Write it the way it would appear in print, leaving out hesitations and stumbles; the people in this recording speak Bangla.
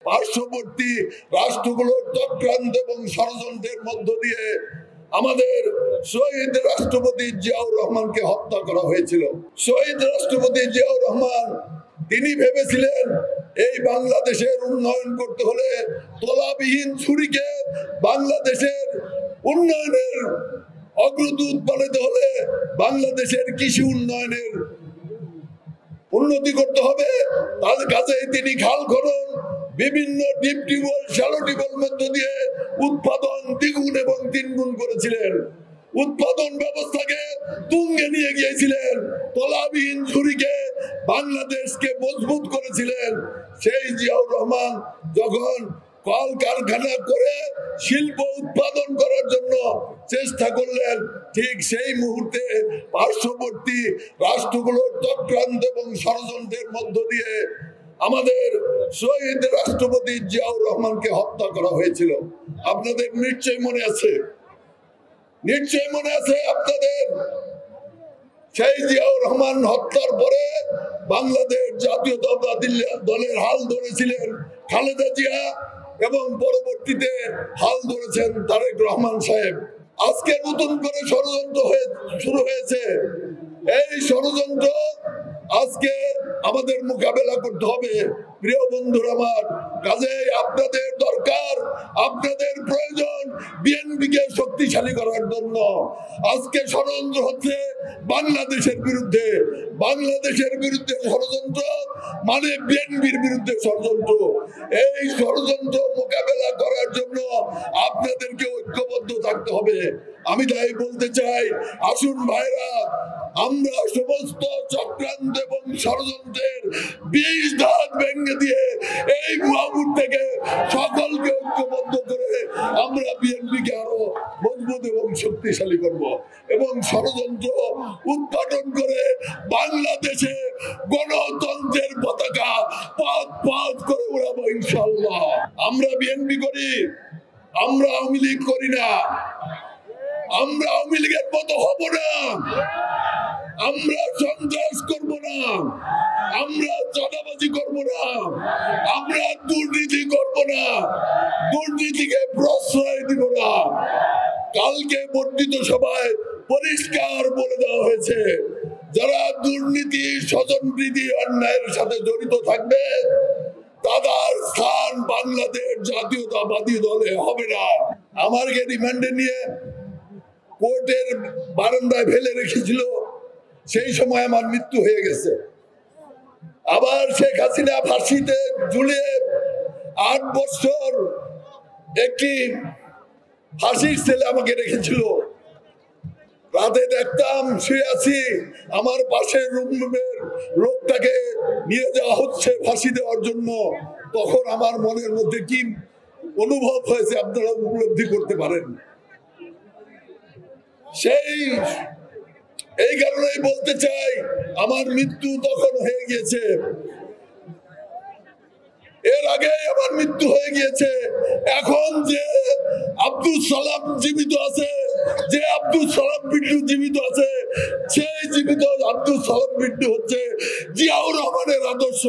পার্শ্ববর্তী রাষ্ট্রগুলোর চক্রান্ত এবং ষড়যন্ত্রের মধ্য দিয়ে আমাদের শহীদ রাষ্ট্রপতি জিয়াউর রহমানকে হত্যা করা হয়েছিল। শহীদ রাষ্ট্রপতি জিয়াউর রহমান তিনি ভেবেছিলেন এই বাংলাদেশের উন্নয়ন করতে হলে তলাবিহীন ছুরিকে বাংলাদেশের উন্নয়নের অগ্রদূত বানাতে হলে বাংলাদেশের কৃষি উন্নয়নের উন্নতি করতে হবে। তার কাছে তিনি খাল খনন, বিভিন্ন ডিপ টিউবওয়েল, শ্যালো টিউবওয়েল মধ্য দিয়ে উৎপাদন দ্বিগুণ এবং তিনগুণ করেছিলেন। উৎপাদন ব্যবস্থাকে তুঙ্গে নিয়ে গিয়েছিলেন, তলাবিহীন ঝুড়িকে বাংলাদেশকে মজবুত করেছিলেন। সেই জিয়াউর রহমান যখন কল কারখানা করে শিল্প উৎপাদন করার জন্য চেষ্টা করলেন, ঠিক সেই মুহূর্তে পার্শ্ববর্তী রাষ্ট্রগুলোর চক্রান্ত এবং ষড়যন্ত্রের মধ্য দিয়ে আমাদের শহীদ রাষ্ট্রপতি জিয়াউর রহমানকে হত্যা করা হয়েছিল। আপনাদের নিশ্চয় মনে আছে, নিশ্চয় মনে আছে আপনাদের। সেই জিয়াউর রহমান হত্যার পরে বাংলাদেশ জাতীয়তাবাদী দলের হাল ধরেছিলেন খালেদা জিয়া এবং পরবর্তীতে হাল ধরেছেন তারেক রহমান সাহেব। আজকে নতুন করে ষড়যন্ত্র শুরু হয়েছে। এই ষড়যন্ত্র আজকে আমাদের মোকাবেলা করতে হবে। প্রিয় বন্ধুরা আমার, কাজেই আপনাদের দরকার, আপনাদের প্রয়োজন বিএনপিকে শক্তিশালী করার জন্য। আজকে ষড়যন্ত্র হচ্ছে বাংলাদেশের বিরুদ্ধে, বাংলাদেশের বিরুদ্ধে ষড়যন্ত্র মানে বিএনপির বিরুদ্ধে ষড়যন্ত্র। এই ষড়যন্ত্র মোকাবেলা করার জন্য আপনাদেরকে ঐক্যবদ্ধ থাকতে হবে। আমি তাই বলতে চাই, আসুন ভাইরা, আমরা সমস্ত চক্রান্ত এবং ষড়যন্ত্রের বীজ ধাত ভেঙে দিয়ে এই মুহূর্ত থেকে সকলকে ঐক্যবদ্ধ করে আমরা বিএনপিকে আরো মজবুত এবং শক্তিশালী করব এবং ষড়যন্ত্র উৎপাদন করে বাংলাদেশে গণতন্ত্রের পতাকা পাত পাত করে উড়াবো ইনশাআল্লাহ। আমরা বিএনপি করি, আমরা আওয়ামী লীগ করি না। আমরা আওয়ামী লীগের মতো হব না, আমরা সন্ত্রাস করব না, আমরা চাঁদাবাজি করব না, আমরা দুর্নীতি করব না, দুর্নীতিকে প্রশ্রয় দিব না। কালকে বর্ধিত সভায় পরিষ্কার বলে দেওয়া হয়েছে, যারা দুর্নীতি, স্বজনপ্রীতি, অন্যায়ের সাথে জড়িত থাকবে তাদের স্থান বাংলাদেশ জাতীয়তাবাদী দলে হবে না। আমাকে রিমান্ডে নিয়ে কোর্টের বারান্দায় ফেলে রেখেছিল, সেই সময় আমার মৃত্যু হয়ে গেছে। আবার শেখ হাসিনা ফাঁসিতে ঝুলিয়ে 8 বছর একটি ফাঁসির ছেলে আমাকে রেখেছিল। রাতে দেখতাম শুয়ে আছি, আমার পাশের রুমের লোকটাকে নিয়ে যাওয়া হচ্ছে ফাঁসি দেওয়ার জন্য। তখন আমার মনের মধ্যে কি অনুভব হয়েছে আপনারা উপলব্ধি করতে পারেন। এই কারণেই বলতে চাই, আমার মৃত্যু তখন হয়ে গিয়েছে, এর আগে আমার মৃত্যু হয়ে গিয়েছে। এখন যে আব্দুল সালাম জীবিত আছে, যে আব্দুল সালাম বিট্টু জীবিত আছে, সেই জীবিত আব্দুল সালাম বিট্টু হচ্ছে জিয়াউর রহমানের আদর্শ।